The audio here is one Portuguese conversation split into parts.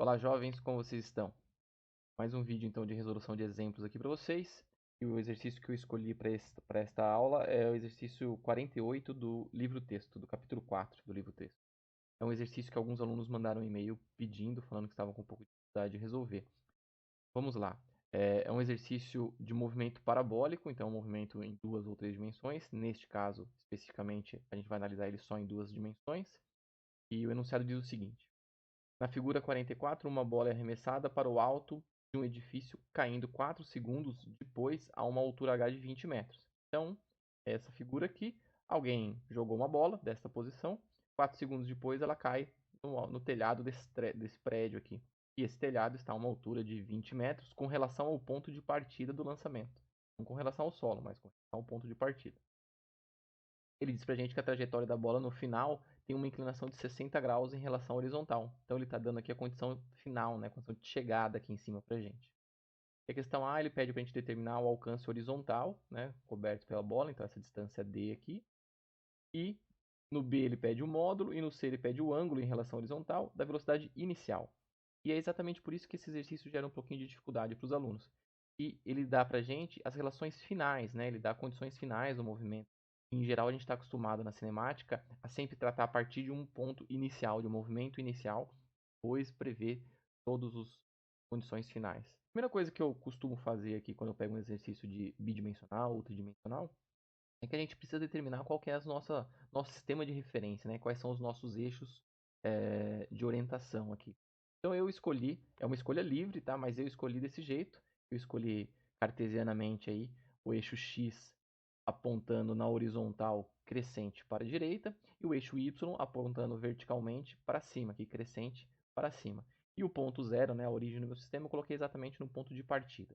Olá, jovens, como vocês estão? Mais um vídeo então de resolução de exemplos aqui para vocês. E o exercício que eu escolhi para esta aula é o exercício 48 do livro texto, do capítulo 4 do livro texto. É um exercício que alguns alunos mandaram um e-mail pedindo, falando que estavam com um pouco de dificuldade de resolver. Vamos lá. É um exercício de movimento parabólico, então um movimento em 2 ou 3 dimensões. Neste caso, especificamente, a gente vai analisar ele só em 2 dimensões. E o enunciado diz o seguinte: na figura 44, uma bola é arremessada para o alto de um edifício, caindo 4 segundos depois a uma altura h de 20 metros. Então, essa figura aqui, alguém jogou uma bola desta posição, 4 segundos depois ela cai no telhado desse prédio aqui. E esse telhado está a uma altura de 20 metros com relação ao ponto de partida do lançamento. Não com relação ao solo, mas com relação ao ponto de partida. Ele diz pra gente que a trajetória da bola no final tem uma inclinação de 60 graus em relação à horizontal. Então ele está dando aqui a condição final, né, a condição de chegada aqui em cima pra gente. E a questão A, ele pede pra gente determinar o alcance horizontal, né, coberto pela bola, então essa distância D aqui. E no B ele pede o módulo e no C ele pede o ângulo em relação à horizontal da velocidade inicial. E é exatamente por isso que esse exercício gera um pouquinho de dificuldade para os alunos. E ele dá pra gente as relações finais, né? Ele dá condições finais do movimento. Em geral, a gente está acostumado na cinemática a sempre tratar a partir de um ponto inicial, de um movimento inicial, depois prever todas as condições finais. A primeira coisa que eu costumo fazer aqui quando eu pego um exercício de bidimensional ou tridimensional é que a gente precisa determinar qual que é nosso sistema de referência, né? Quais são os nossos eixos de orientação aqui. Então eu escolhi, é uma escolha livre, tá? Mas eu escolhi desse jeito. Eu escolhi cartesianamente aí o eixo x apontando na horizontal crescente para a direita e o eixo y apontando verticalmente para cima, aqui crescente para cima. E o ponto zero, né, a origem do meu sistema, eu coloquei exatamente no ponto de partida.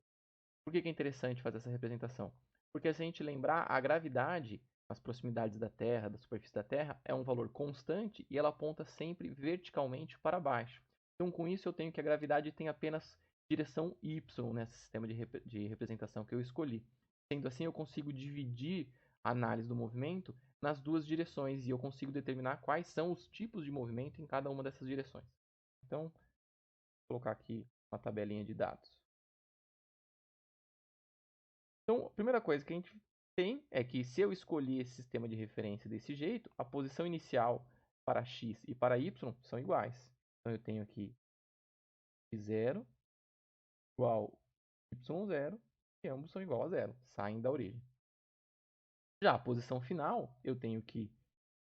Por que é interessante fazer essa representação? Porque se a gente lembrar, a gravidade nas proximidades da Terra, da superfície da Terra, é um valor constante e ela aponta sempre verticalmente para baixo. Então, com isso, eu tenho que a gravidade tem apenas direção y nesse sistema de representação que eu escolhi. Sendo assim, eu consigo dividir a análise do movimento nas duas direções e eu consigo determinar quais são os tipos de movimento em cada uma dessas direções. Então, vou colocar aqui uma tabelinha de dados. Então, a primeira coisa que a gente tem é que se eu escolher esse sistema de referência desse jeito, a posição inicial para x e para y são iguais. Então, eu tenho aqui x0 igual y0 e ambos são igual a zero, saem da origem. Já a posição final, eu tenho que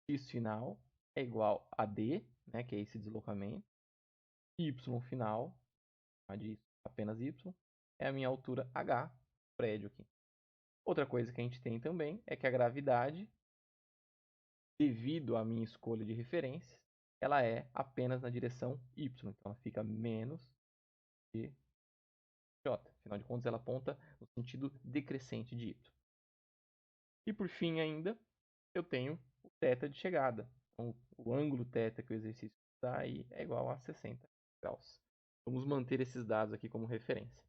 x final é igual a d, né, que é esse deslocamento, y final, de apenas y, é a minha altura h, prédio aqui. Outra coisa que a gente tem também é que a gravidade, devido à minha escolha de referência, ela é apenas na direção y. Então, ela fica menos de j. Afinal de contas, ela aponta no sentido decrescente de y. E por fim ainda, eu tenho o θ de chegada. Então, o ângulo θ que o exercício está aí é igual a 60 graus. Vamos manter esses dados aqui como referência.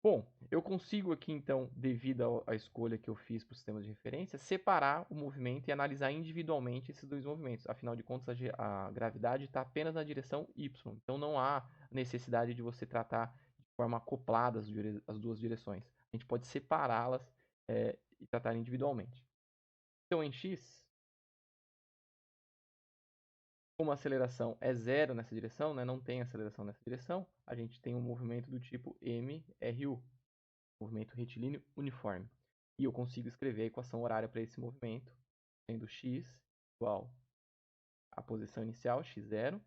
Bom, eu consigo aqui então, devido à escolha que eu fiz para o sistema de referência, separar o movimento e analisar individualmente esses dois movimentos. Afinal de contas, a gravidade está apenas na direção y. Então não há necessidade de você tratar de forma acoplada as duas direções. A gente pode separá-las e tratar individualmente. Então em x, como a aceleração é zero nessa direção, né, não tem aceleração nessa direção, a gente tem um movimento do tipo mRu. Movimento retilíneo uniforme. E eu consigo escrever a equação horária para esse movimento, sendo x igual à posição inicial, x0,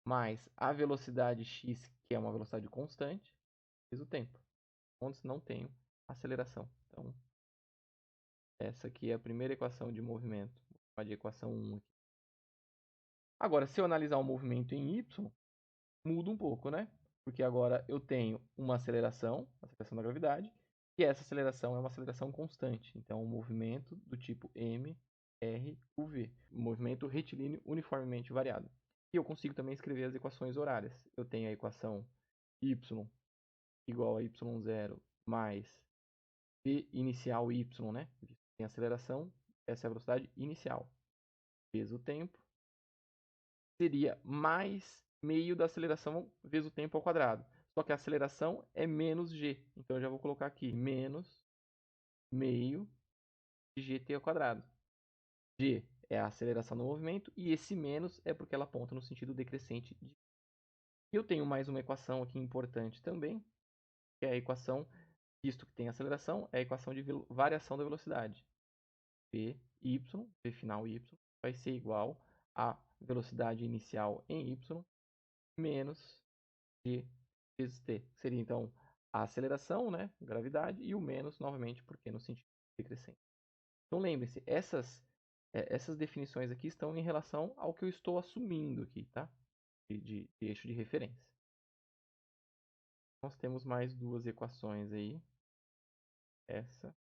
mais a velocidade x, que é uma velocidade constante, vezes o tempo. Onde não tenho aceleração. Então, essa aqui é a primeira equação de movimento. Vou chamar de equação 1 aqui. Agora, se eu analisar o movimento em y, muda um pouco, né? Porque agora eu tenho uma aceleração, a aceleração da gravidade, e essa aceleração é uma aceleração constante. Então, um movimento do tipo mRUV, um movimento retilíneo uniformemente variado. E eu consigo também escrever as equações horárias. Eu tenho a equação y igual a y0 mais v inicial y, né? Tem aceleração, essa é a velocidade inicial. Vezes o tempo, seria mais meio da aceleração vezes o tempo ao quadrado. Só que a aceleração é menos g. Então eu já vou colocar aqui menos meio de gt ao quadrado. G é a aceleração do movimento e esse menos é porque ela aponta no sentido decrescente. Eu tenho mais uma equação aqui importante também, que é a equação, visto que tem aceleração, é a equação de variação da velocidade. V final y, vai ser igual a velocidade inicial em y menos g vezes t. Seria então a aceleração, né, gravidade, e o menos, novamente, porque no sentido decrescente. Então lembre-se, essas definições aqui estão em relação ao que eu estou assumindo aqui, tá? De eixo de referência. Nós temos mais duas equações aí. Essa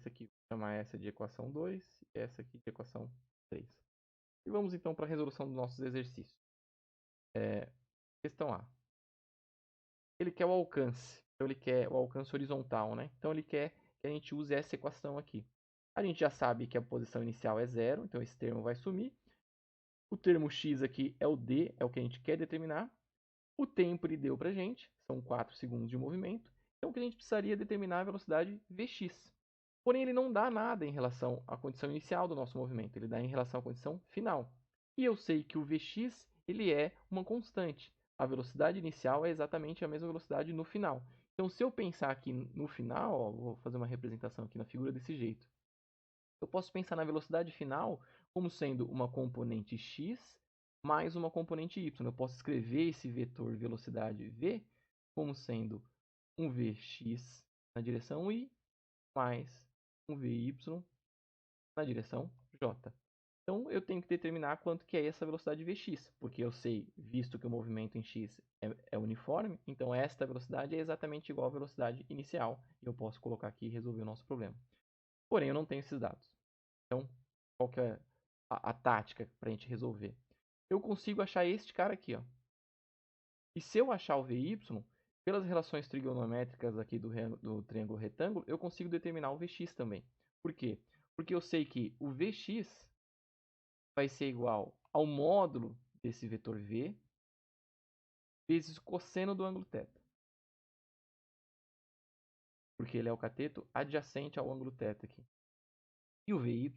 aqui, vou chamar essa de equação 2 e essa aqui de equação 3. E vamos então para a resolução dos nossos exercícios. Questão A. Ele quer o alcance. Então ele quer o alcance horizontal, né? Então ele quer que a gente use essa equação aqui. A gente já sabe que a posição inicial é zero, então esse termo vai sumir. O termo x aqui é o d, é o que a gente quer determinar. O tempo ele deu para a gente, são 4 segundos de movimento. Então o que a gente precisaria determinar é a velocidade vx. Porém, ele não dá nada em relação à condição inicial do nosso movimento, ele dá em relação à condição final. E eu sei que o Vx ele é uma constante. A velocidade inicial é exatamente a mesma velocidade no final. Então, se eu pensar aqui no final, ó, vou fazer uma representação aqui na figura desse jeito. Eu posso pensar na velocidade final como sendo uma componente x mais uma componente y. Eu posso escrever esse vetor velocidade v como sendo um Vx na direção y mais um Vy na direção j. Então, eu tenho que determinar quanto que é essa velocidade Vx, porque eu sei, visto que o movimento em x é uniforme, então esta velocidade é exatamente igual à velocidade inicial. E eu posso colocar aqui e resolver o nosso problema. Porém, eu não tenho esses dados. Então, qual que é a tática para a gente resolver? Eu consigo achar este cara aqui, ó. E se eu achar o Vy, pelas relações trigonométricas aqui do triângulo retângulo, eu consigo determinar o Vx também. Por quê? Porque eu sei que o Vx vai ser igual ao módulo desse vetor V vezes o cosseno do ângulo θ. Porque ele é o cateto adjacente ao ângulo θ aqui. E o Vy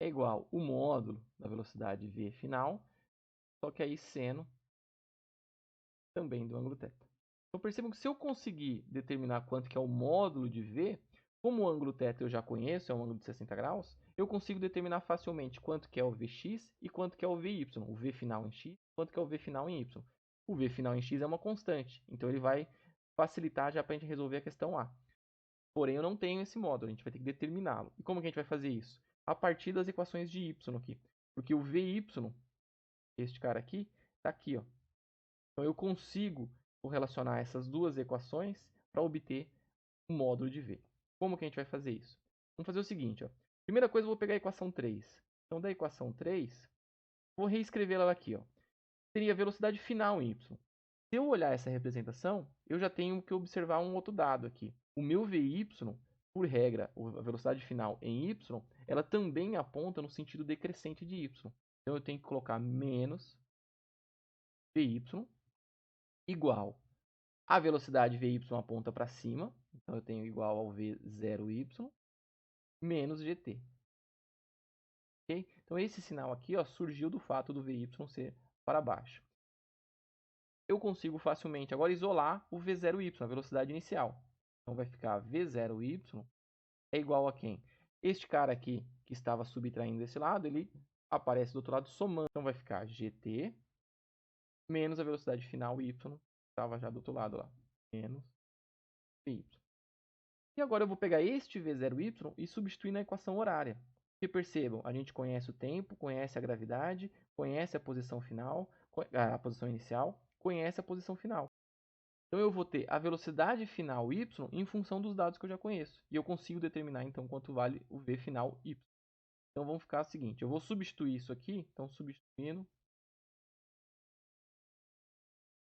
é igual ao módulo da velocidade V final, só que aí seno também do ângulo θ. Então percebam que se eu conseguir determinar quanto que é o módulo de V, como o ângulo θ eu já conheço, é um ângulo de 60 graus, eu consigo determinar facilmente quanto que é o Vx e quanto que é o Vy, o V final em x, quanto que é o V final em y. O V final em x é uma constante, então ele vai facilitar já para a gente resolver a questão A. Porém, eu não tenho esse módulo, a gente vai ter que determiná-lo. E como que a gente vai fazer isso? A partir das equações de y aqui. Porque o Vy, este cara aqui, está aqui, ó. Então eu consigo correlacionar essas duas equações para obter o módulo de V. Como que a gente vai fazer isso? Vamos fazer o seguinte, ó. Primeira coisa, eu vou pegar a equação 3. Então, da equação 3, vou reescrever ela aqui, ó. Seria a velocidade final em y. Se eu olhar essa representação, eu já tenho que observar um outro dado aqui. O meu Vy, por regra, a velocidade final em y, ela também aponta no sentido decrescente de y. Então, eu tenho que colocar menos Vy igual a velocidade Vy aponta para cima, então eu tenho igual ao V0y menos gt. Okay? Então esse sinal aqui ó, surgiu do fato do Vy ser para baixo. Eu consigo facilmente agora isolar o V0y, a velocidade inicial. Então vai ficar V0y é igual a quem? Este cara aqui que estava subtraindo desse lado, ele aparece do outro lado somando. Então vai ficar gt menos a velocidade final y, que estava já do outro lado lá, menos Vy. E agora eu vou pegar este V0y e substituir na equação horária. Porque percebam, a gente conhece o tempo, conhece a gravidade, conhece a posição final, a posição inicial, conhece a posição final. Então eu vou ter a velocidade final y em função dos dados que eu já conheço. E eu consigo determinar então quanto vale o v final y. Então vamos ficar o seguinte, eu vou substituir isso aqui, então substituindo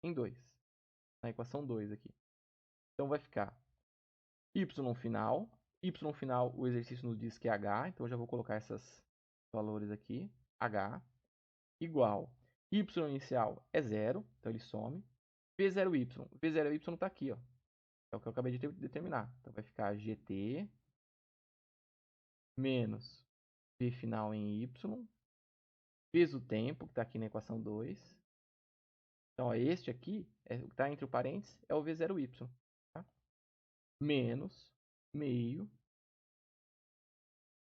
em 2, na equação 2 aqui. Então vai ficar y final, o exercício nos diz que é h, então eu já vou colocar esses valores aqui. H, igual y inicial é 0, então ele some. V0y. V0y está aqui, ó. É o que eu acabei de determinar. Então vai ficar GT menos V final em Y, vezes o tempo, que está aqui na equação 2. Então, ó, este aqui, o que está entre o parênteses, é o V0y. Tá? Menos meio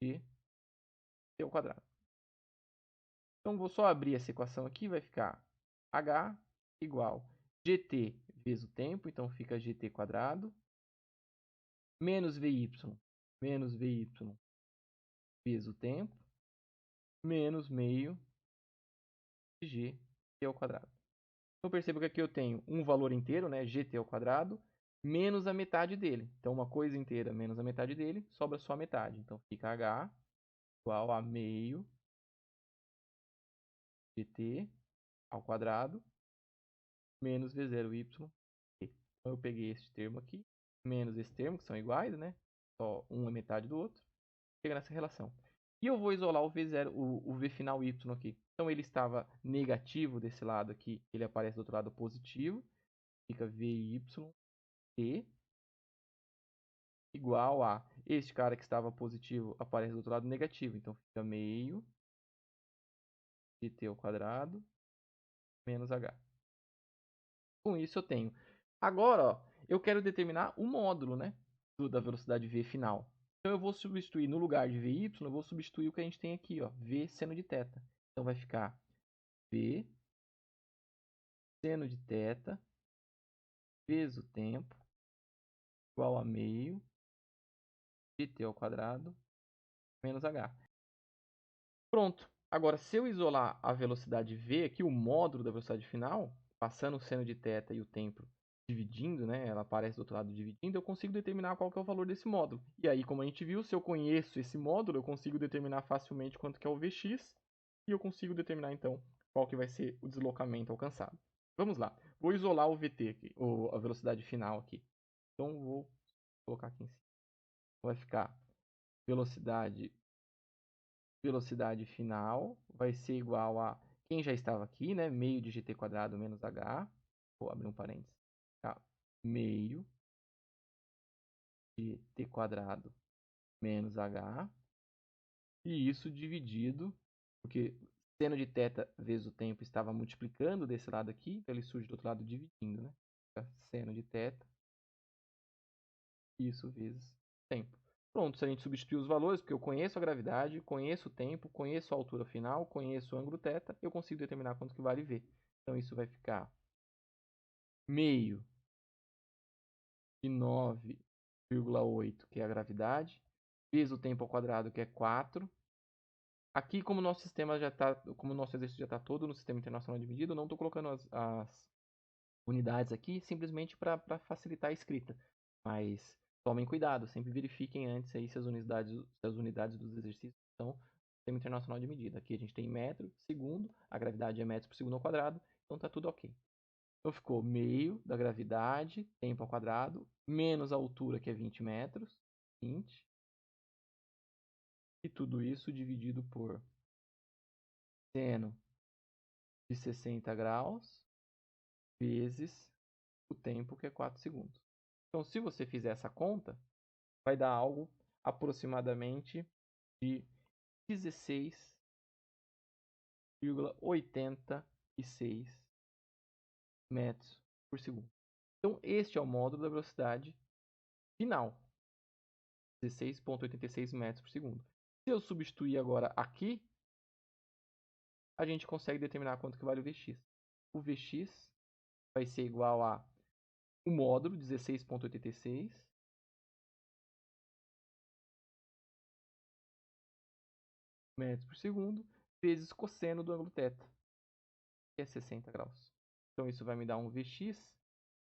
de t ao quadrado. Então, vou só abrir essa equação aqui, vai ficar H igual GT vezes o tempo, então fica GT quadrado, menos VY vezes o tempo, menos meio de GT ao quadrado. Então, perceba que aqui eu tenho um valor inteiro, né, GT ao quadrado, menos a metade dele. Então, uma coisa inteira menos a metade dele, sobra só a metade. Então, fica H igual a meio GT ao quadrado menos V0y. Então, eu peguei este termo aqui, menos esse termo, que são iguais, né? Só um é metade do outro. Chega nessa relação. E eu vou isolar o V0, o V final y aqui. Então, ele estava negativo desse lado aqui, ele aparece do outro lado positivo. Fica VY T igual a este cara que estava positivo aparece do outro lado negativo. Então, fica meio de t ao quadrado menos h. Com isso, eu tenho. Agora, ó, eu quero determinar o módulo, né, da velocidade v final. Então, eu vou substituir, no lugar de vy, eu vou substituir o que a gente tem aqui, ó, v seno de θ. Então, vai ficar v seno de θ vezes o tempo igual a meio de t ao quadrado menos h. Pronto. Agora, se eu isolar a velocidade v aqui, o módulo da velocidade final, passando o seno de θ e o tempo dividindo, né, ela aparece do outro lado dividindo, eu consigo determinar qual que é o valor desse módulo. E aí, como a gente viu, se eu conheço esse módulo, eu consigo determinar facilmente quanto que é o Vx, e eu consigo determinar, então, qual que vai ser o deslocamento alcançado. Vamos lá. Vou isolar o Vt aqui, ou a velocidade final aqui. Então, vou colocar aqui em cima. Vai ficar velocidade final vai ser igual a quem já estava aqui, né? Meio de gt quadrado menos h. Vou abrir um parênteses. Tá? Meio de t quadrado menos h. E isso dividido, porque seno de θ vezes o tempo estava multiplicando desse lado aqui, então ele surge do outro lado dividindo, né? Seno de θ, isso vezes tempo. Pronto, se a gente substituir os valores, porque eu conheço a gravidade, conheço o tempo, conheço a altura final, conheço o ângulo θ, eu consigo determinar quanto que vale V. Então, isso vai ficar meio de 9,8, que é a gravidade, vezes o tempo ao quadrado, que é 4. Aqui, como o nosso sistema já está, como o nosso exercício já está todo no sistema internacional de medida, eu não estou colocando as unidades aqui, simplesmente para facilitar a escrita. Mas tomem cuidado, sempre verifiquem antes aí se as unidades dos exercícios são no Sistema Internacional de Medida. Aqui a gente tem metro, segundo, a gravidade é metros por segundo ao quadrado, então está tudo ok. Então ficou meio da gravidade, tempo ao quadrado, menos a altura, que é 20 metros, 20. E tudo isso dividido por seno de 60 graus, vezes o tempo, que é 4 segundos. Então, se você fizer essa conta, vai dar algo aproximadamente de 16,86 metros por segundo. Então, este é o módulo da velocidade final, 16,86 metros por segundo. Se eu substituir agora aqui, a gente consegue determinar quanto que vale o Vx. O Vx vai ser igual a o módulo, 16,86, metros por segundo, vezes cosseno do ângulo θ, que é 60 graus. Então, isso vai me dar um Vx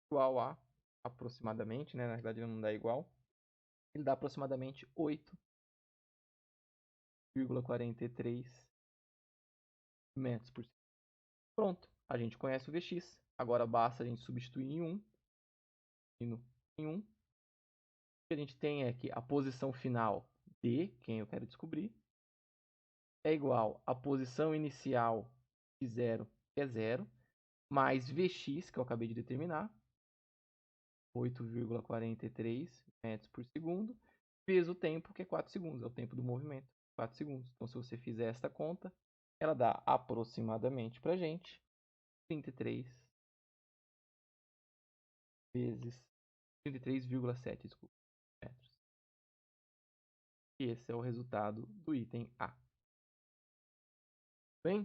igual a, aproximadamente, né? Na verdade, não dá igual. Ele dá aproximadamente 8,43 metros por segundo. Pronto, a gente conhece o Vx. Agora basta a gente substituir em 1. O que a gente tem é que a posição final D, quem eu quero descobrir, é igual à posição inicial de 0, que é 0, mais Vx, que eu acabei de determinar, 8,43 metros por segundo, vezes o tempo, que é 4 segundos, é o tempo do movimento, 4 segundos. Então, se você fizer esta conta, ela dá aproximadamente para a gente 33 vezes 33,7, desculpa, metros. E esse é o resultado do item A. Bem?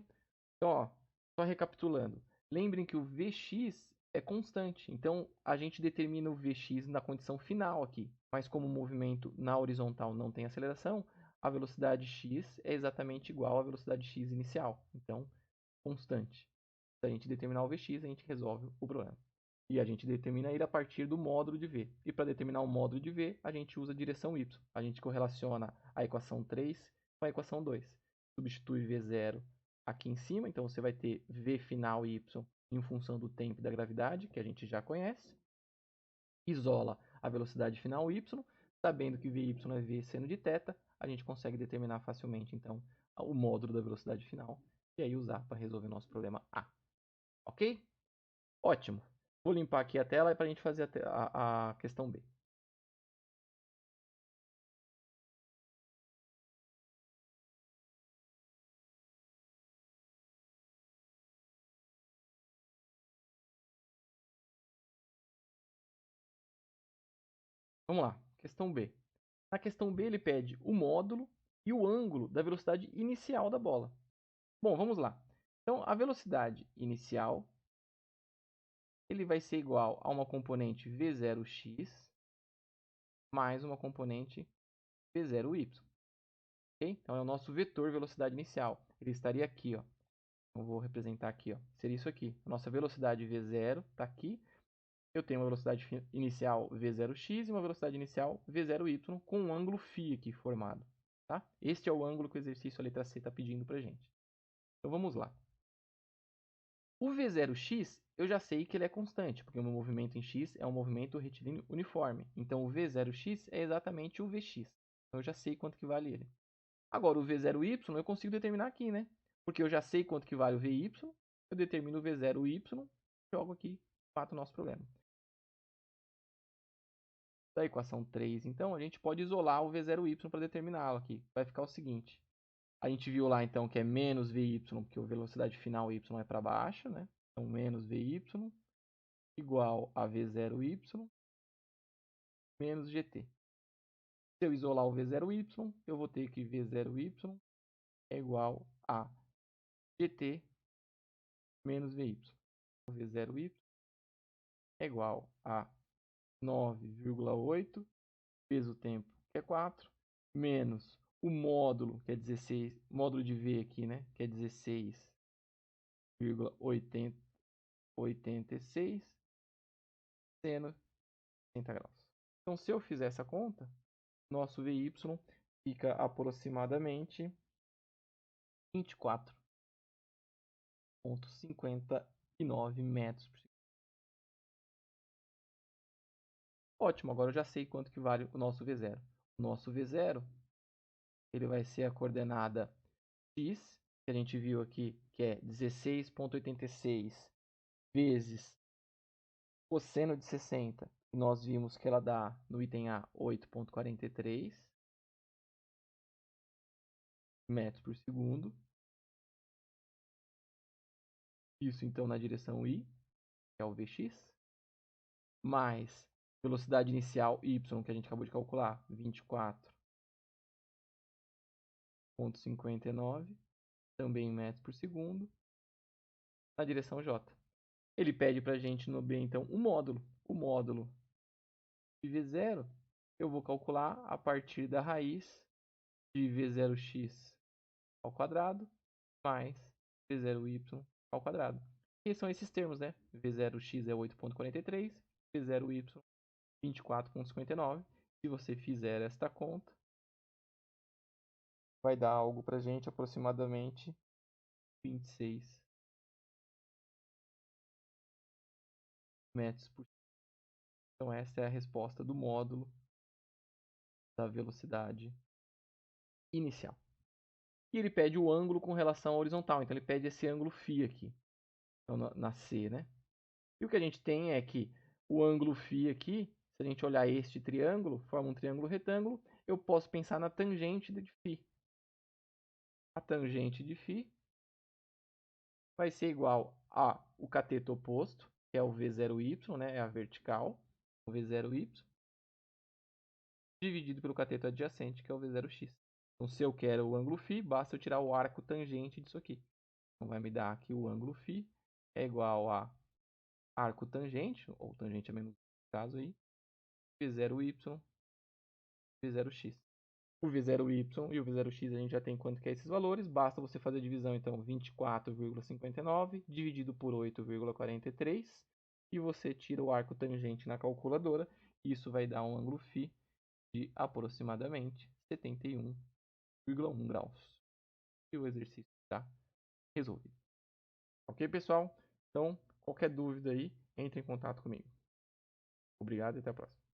Então, ó, só recapitulando. Lembrem que o Vx é constante. Então, a gente determina o Vx na condição final aqui. Mas como o movimento na horizontal não tem aceleração, a velocidade x é exatamente igual à velocidade x inicial. Então, constante. Se a gente determinar o Vx, a gente resolve o problema. E a gente determina ele a partir do módulo de V. E para determinar o módulo de V, a gente usa a direção y. A gente correlaciona a equação 3 com a equação 2. Substitui V0 aqui em cima, então você vai ter V final y em função do tempo e da gravidade, que a gente já conhece. Isola a velocidade final y, sabendo que Vy é V seno de θ, a gente consegue determinar facilmente então o módulo da velocidade final e aí usar para resolver o nosso problema A. Ok? Ótimo. Vou limpar aqui a tela para a gente fazer a questão B. Vamos lá, questão B. Na questão B ele pede o módulo e o ângulo da velocidade inicial da bola. Bom, vamos lá. Então, a velocidade inicial ele vai ser igual a uma componente V0x mais uma componente V0y. Okay? Então, é o nosso vetor velocidade inicial. Ele estaria aqui, ó. Eu vou representar aqui, ó. Seria isso aqui. A nossa velocidade V0 está aqui. Eu tenho uma velocidade inicial V0x e uma velocidade inicial V0y com um ângulo φ aqui formado. Tá? Este é o ângulo que o exercício a letra C está pedindo para gente. Então vamos lá. O V0x eu já sei que ele é constante, porque o meu movimento em x é um movimento retilíneo uniforme. Então o V0x é exatamente o Vx. Então eu já sei quanto que vale ele. Agora o V0y eu consigo determinar aqui, né? Porque eu já sei quanto que vale o Vy, eu determino o V0y, jogo aqui, fato o nosso problema. Da equação 3, então, a gente pode isolar o V0y para determiná-lo aqui. Vai ficar o seguinte. A gente viu lá, então, que é menos Vy, porque a velocidade final y é para baixo, né? Então, menos Vy igual a V0y menos GT. Se eu isolar o V0y, eu vou ter que V0y é igual a GT menos Vy. V0y é igual a 9,8 vezes o tempo, que é 4, menos o módulo, que é 16, módulo de V aqui, né, que é 16,86, seno 60 graus. Então, se eu fizer essa conta, nosso VY fica aproximadamente 24,59 metros por segundo. Ótimo, agora eu já sei quanto que vale o nosso V0. O nosso V0 ele vai ser a coordenada x, que a gente viu aqui, que é 16,86 vezes cosseno de 60. E nós vimos que ela dá, no item A, 8,43 metros por segundo. Isso, então, na direção y, que é o Vx, mais velocidade inicial y, que a gente acabou de calcular, 24,59, também em metros por segundo, na direção j. Ele pede para a gente no B, então, o módulo. O módulo de V0 eu vou calcular a partir da raiz de V0x ao quadrado mais V0y ao quadrado. E são esses termos, né? V0x é 8,43, V0y 24,59. Se você fizer esta conta, vai dar algo para a gente aproximadamente 26 metros por segundo. Então essa é a resposta do módulo da velocidade inicial. E ele pede o ângulo com relação à horizontal. Então ele pede esse ângulo φ aqui. Então, na C, né? E o que a gente tem é que o ângulo φ aqui, se a gente olhar este triângulo, forma um triângulo retângulo, eu posso pensar na tangente de φ. A tangente de φ vai ser igual a o cateto oposto, que é o V0y, né? É a vertical, o V0y, dividido pelo cateto adjacente, que é o V0x. Então, se eu quero o ângulo φ, basta eu tirar o arco tangente disso aqui. Então, vai me dar aqui o ângulo φ é igual a arco tangente, ou tangente a menos no caso aí, V0y, V0x. O V0y e o V0x a gente já tem quanto que é esses valores, basta você fazer a divisão, então, 24,59 dividido por 8,43 e você tira o arco tangente na calculadora, e isso vai dar um ângulo φ de aproximadamente 71,1 graus. E o exercício está resolvido. Ok, pessoal? Então, qualquer dúvida aí, entre em contato comigo. Obrigado e até a próxima.